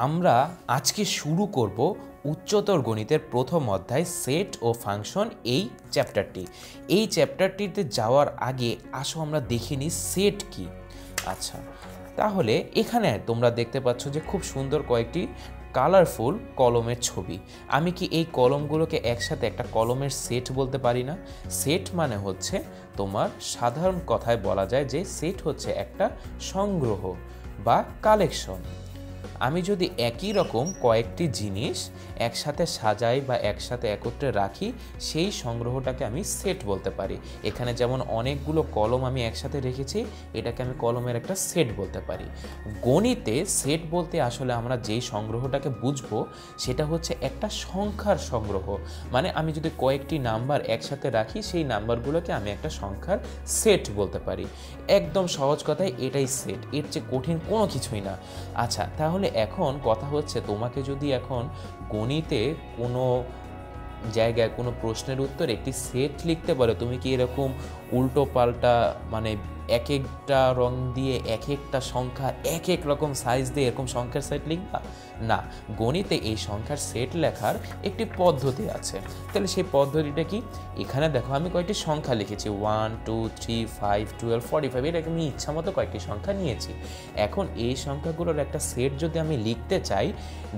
আমরা আজকে শুরু করব উচ্চতর গণিতের প্রথম অধ্যায় সেট ও ফাংশন এই চ্যাপ্টারটি। এই চ্যাপ্টারটিতে যাওয়ার আগে আসো আমরা দেখে নিই সেট কি। আচ্ছা, তাহলে এখানে তোমরা দেখতে পাচ্ছ যে খুব সুন্দর কয়েকটি কালারফুল কলমের ছবি। আমি কি এই কলমগুলোকে একসাথে একটা কলমের সেট বলতে পারি না? সেট মানে হচ্ছে তোমার সাধারণ কথায় বলা যায় যে সেট হচ্ছে একটা সংগ্রহ বা কালেকশন। আমি যদি একই রকম কয়েকটি জিনিস একসাথে সাজাই বা একসাথে একত্রে রাখি, সেই সংগ্রহটাকে আমি সেট বলতে পারি। এখানে যেমন অনেকগুলো কলম আমি একসাথে রেখেছি, এটাকে আমি কলমের একটা সেট বলতে পারি। গণিতে সেট বলতে আসলে আমরা যেই সংগ্রহটাকে বুঝবো সেটা হচ্ছে একটা সংখ্যার সংগ্রহ। মানে আমি যদি কয়েকটি নাম্বার একসাথে রাখি, সেই নাম্বারগুলোকে আমি একটা সংখ্যার সেট বলতে পারি। একদম সহজ কথায় এটাই সেট, এর চেয়ে কঠিন কোনো কিছুই না। আচ্ছা, তাহলে এখন কথা হচ্ছে তোমাকে যদি এখন গণিতে কোনো জায়গায় কোনো প্রশ্নের উত্তর একটি সেট লিখতে পারো, তুমি কি এরকম উল্টো পাল্টা মানে এক একটা রং দিয়ে এক একটা সংখ্যা এক এক রকম সাইজ দিয়ে এরকম সংখ্যার সেট লিখবা? না, গণিতে এই সংখ্যার সেট লেখার একটি পদ্ধতি আছে। তাহলে সেই পদ্ধতিটা কি? এখানে দেখো আমি কয়েকটি সংখ্যা লিখেছি, 1 2 3 5 12 45, এটাকে আমি ইচ্ছা মতো কয়েকটি সংখ্যা নিয়েছি। এখন এই সংখ্যাগুলোর একটা সেট যদি আমি লিখতে চাই,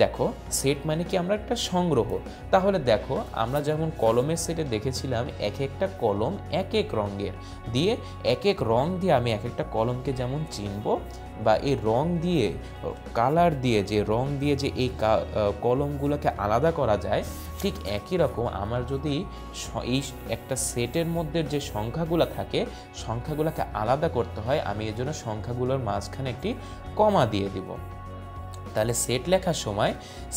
দেখো সেট মানে কি আমরা একটা সংগ্রহ। তাহলে দেখো আমরা যেমন কলমের সেটে দেখেছিলাম এক একটা কলম এক এক রঙের দিয়ে, এক এক রং দিয়ে আমি এক একটা কলমকে যেমন চিনব, বা এই রং দিয়ে কালার দিয়ে যে রং দিয়ে যে এই কলমগুলোকে আলাদা করা যায়, ঠিক একই রকম আমার যদি এই একটা সেটের মধ্যে যে সংখ্যাগুলো থাকে, সংখ্যাগুলোকে আলাদা করতে হয়, আমি এর জন্য সংখ্যাগুলোর মাঝখানে একটি কমা দিয়ে দিব। তাহলে সেট লেখার সময়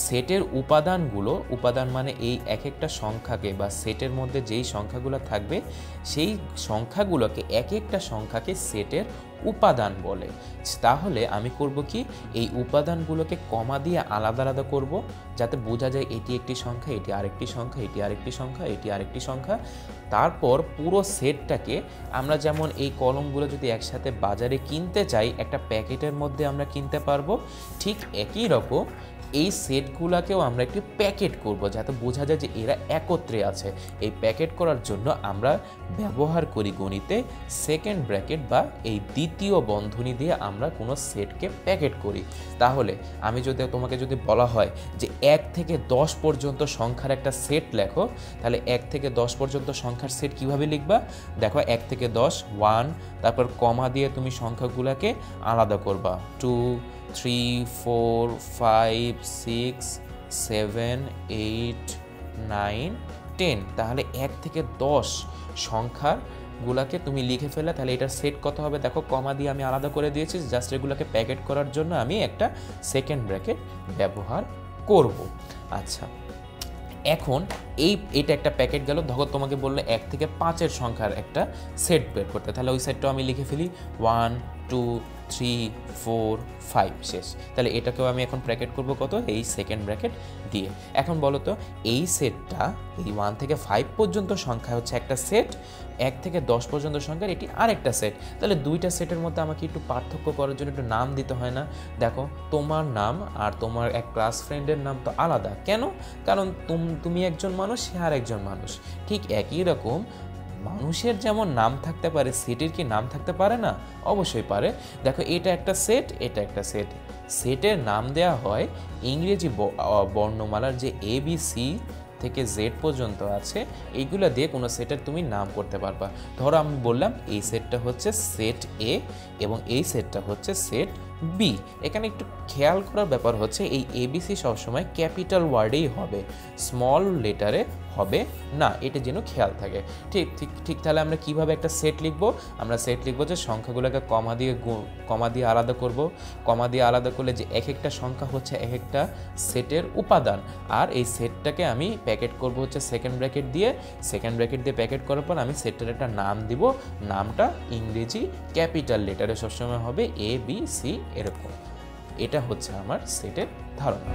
সেটের উপাদানগুলো, উপাদান মানে এই এক একটা সংখ্যাকে বা সেটের মধ্যে যেই সংখ্যাগুলো থাকবে সেই সংখ্যাগুলোকে এক একটা সংখ্যাকে সেটের উপাদান বলে। তাহলে আমি করব কি, এই উপাদানগুলোকে কমা দিয়ে আলাদা আলাদা করব, যাতে বোঝা যায় এটি একটি সংখ্যা, এটি আরেকটি সংখ্যা, এটি আরেকটি সংখ্যা, এটি আরেকটি সংখ্যা। তারপর পুরো সেটটাকে আমরা যেমন এই কলমগুলো যদি একসাথে বাজারে কিনতে চাই, একটা প্যাকেটের মধ্যে আমরা কিনতে পারবো, ঠিক একই রকম এই সেটগুলোকেও আমরা একটি প্যাকেট করব, যাতে বোঝা যায় যে এরা একত্রে আছে। এই প্যাকেট করার জন্য আমরা ব্যবহার করি গণিতে সেকেন্ড ব্র্যাকেট বা এই দ্বিতীয় বন্ধনী দিয়ে আমরা কোনো সেটকে প্যাকেট করি। তাহলে আমি তোমাকে যদি বলা হয় যে 1 থেকে 10 পর্যন্ত সংখ্যার একটা সেট লেখো, তাহলে 1 থেকে 10 পর্যন্ত সংখ্যার সেট কিভাবে লিখবা? দেখো 1 থেকে 10, 1, তারপর কমা দিয়ে তুমি সংখ্যাগুলোকে আলাদা করবা, 2 3 4 5 6 7 8 9 10। তাহলে 1 থেকে 10 সংখ্যাগুলোকে তুমি লিখে ফেলে, তাহলে এটার সেট কত হবে? দেখো কমা দিয়ে আমি আলাদা করে দিয়েছি, জাস্ট এগুলোকে প্যাকেট করার জন্য আমি একটা সেকেন্ড ব্র্যাকেট ব্যবহার করব। আচ্ছা, এখন এটা একটা প্যাকেট গেল। ধরো তোমাকে বললে 1 থেকে 5-এর সংখ্যার একটা সেট বের করতে, তাহলে ওই সেটটাও আমি লিখে ফেলি, 1 2 3 4 5, শেষ। তাহলে এটাকেও আমি এখন ব্র্যাকেট করব কত? এই সেকেন্ড ব্র্যাকেট দিয়ে। এখন বলো তো এই সেটটা, এই 1 থেকে 5 পর্যন্ত সংখ্যা হচ্ছে একটা সেট, 1 থেকে 10 পর্যন্ত সংখ্যার এটি আরেকটা সেট। তাহলে দুইটা সেটের মধ্যে আমাকে একটু পার্থক্য করার জন্য একটু নাম দিতে হয় না? দেখো তোমার নাম আর তোমার এক ক্লাস ফ্রেন্ডের নাম তো আলাদা। কেন? কারণ তুমি একজন মানুষ, সে আর একজন মানুষ। ঠিক একই রকম মানুষের যেমন নাম থাকতে পারে, সেটের কি নাম থাকতে পারে না? অবশ্যই পারে। দেখো এটা একটা সেট, এটা একটা সেট। সেটের নাম দেয়া হয় ইংরেজি বর্ণমালার যে ABC থেকে Z পর্যন্ত আছে, এইগুলো দিয়ে কোনো সেটের তুমি নাম করতে পারবা। ধরো আমি বললাম এই সেটটা হচ্ছে সেট A এবং এই সেটটা হচ্ছে সেট B। এখানে একটু খেয়াল করার ব্যাপার হচ্ছে এই ABC সবসময় ক্যাপিটাল ওয়ার্ডেই হবে, স্মল লেটারে হবে না, এটা যেন খেয়াল থাকে। ঠিক ঠিক ঠিক তাহলে আমরা কিভাবে একটা সেট লিখব? আমরা সেট লিখব যে সংখ্যাগুলোকে কমা দিয়ে আলাদা করব। কমা দিয়ে আলাদা করলে যে এক একটা সংখ্যা হচ্ছে এক একটা সেটের উপাদান, আর এই সেটটাকে আমি প্যাকেট করব হচ্ছে সেকেন্ড ব্র্যাকেট দিয়ে। সেকেন্ড ব্র্যাকেট দিয়ে প্যাকেট করার পর আমি সেটটার একটা নাম দিব, নামটা ইংরেজি ক্যাপিটাল লেটারে সবসময় হবে ABC, এরকম। এটা হচ্ছে আমার সেটের ধারণা।